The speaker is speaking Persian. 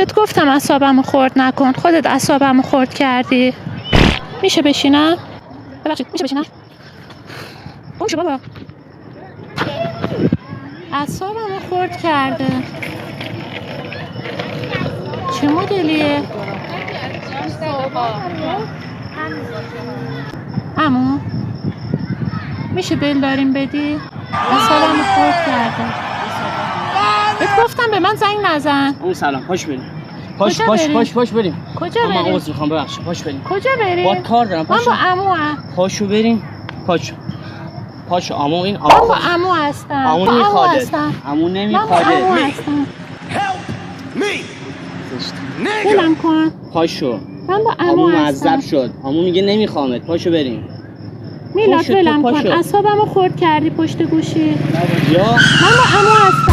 بهت گفتم اعصابمو خورد نکن، خودت اعصابمو خورد کردی. میشه بشینم؟ ببخشید میشه بشینم؟ باشه بابا، اعصابمو خورد کرده. چه مدلیه؟ عمو میشه بیل داریم بدی؟ اعصابمو خورد کرده. بهت گفتم به من زنگ نزن. اون سلام، پاش بریم. کجا بریم؟ پاش بریم. کجا من بریم؟ عذر میخوام، ببخشید. پاش بریم. کجا بریم؟ با کار دارم. من پاشو. با عموام. پاشو بریم. پاشو. عمو این من با عمو هستم. عمو با عمو نمیخواد. هستم. عمو من با نمیخواد. عمو هستم. بلم کن. پاشو. من با عمو عمو معذب هستم. شد. عمو میگه نمیخوامت. پاشو بریم. میلاد پاشو، بلم تو کن. پاشو. اعصابمو خورد کردی پشت گوشی. یا من با عمو هستم.